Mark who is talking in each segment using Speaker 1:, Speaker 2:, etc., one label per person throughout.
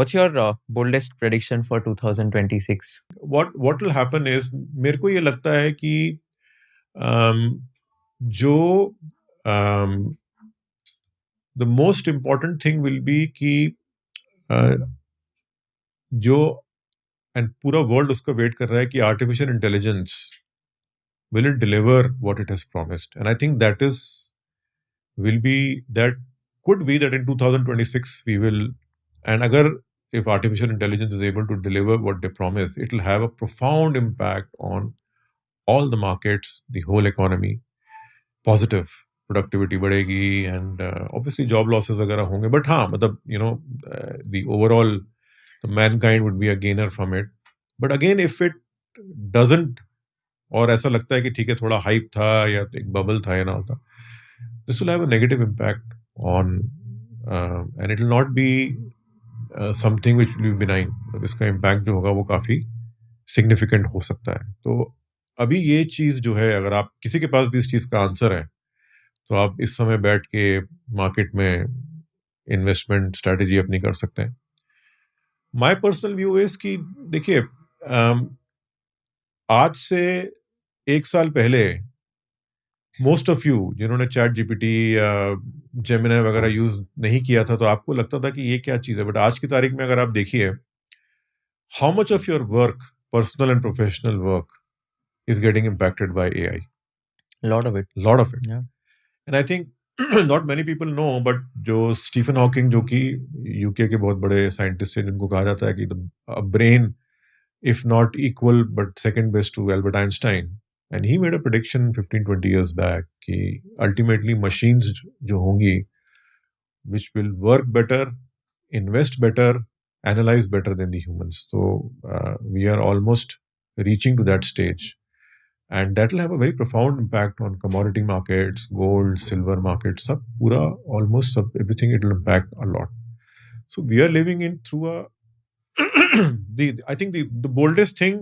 Speaker 1: What's your boldest prediction for 2026?
Speaker 2: what will happen is, मेरे को ये लगता है कि um, जो um, the most important thing will be कि जो एंड पूरा वर्ल्ड उसका वेट कर रहा है कि artificial intelligence will it deliver what it has promised, and I think that is will be that could be that in 2026 we will, and agar if artificial intelligence is able to deliver what they promise, it will have a profound impact on all the markets, the whole economy. Positive productivity बढ़ेगी, and obviously job losses वगैरह होंगे, but हाँ मतलब the overall the mankind would be a gainer from it. But again, if it doesn't, और ऐसा लगता है कि ठीक है थोड़ा हाइप था या एक बबल था या ना होता, this will have a negative impact on, and it will not be something which will be benign. मतलब इसका इम्पैक्ट जो होगा वो काफ़ी सिग्निफिकेंट हो सकता है. तो अभी ये चीज़ जो है, अगर आप किसी के पास भी इस चीज़ का आंसर है, तो आप इस समय बैठ के मार्केट में इन्वेस्टमेंट स्ट्रैटेजी अपनी कर सकते हैं. माय पर्सनल व्यू इज कि देखिए, आज से एक साल पहले मोस्ट ऑफ यू जिन्होंने चैट जीपीटी या जेमिनाई वगैरह यूज नहीं किया था, तो आपको लगता था कि ये क्या चीज़ है. बट आज की तारीख में अगर आप देखिए, how much of your work, personal and professional work, is getting impacted by AI.
Speaker 1: Lot of it.
Speaker 2: Lot of it.
Speaker 1: Yeah.
Speaker 2: And I think not many people know, but जो स्टीफन हॉकिंग, जो कि UK के बहुत बड़े scientist हैं, जिनको कहा जाता है कि brain if not equal but second best to Albert Einstein, and he made a prediction 15-20 years back कि ultimately machines जो होंगी which will work better, invest better, analyze better than the humans. So we are almost reaching to that stage, and that will have a very profound impact on commodity markets, gold, silver markets, सब पूरा almost सब everything it will impact a lot. So we are living in through a I think the boldest thing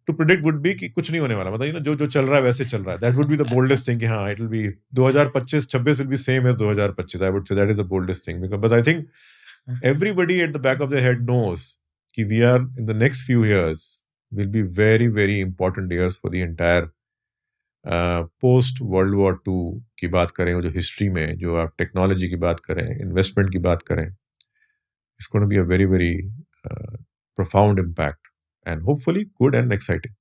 Speaker 2: to predict would be कि कुछ नहीं होने वाला, मतलब जो जो चल रहा है वैसे चल रहा है. That would be the boldest thing कि हाँ, it will be 2025-26 will be same as 2025. I would say that is the boldest thing, because but I think everybody at the back of their head knows कि we are in the next few years will be very very important years for the entire post World War II की बात करें, जो history में, जो आप technology की बात करें, इन्वेस्टमेंट की बात करें, it's going to be a very very profound impact, and hopefully good and exciting.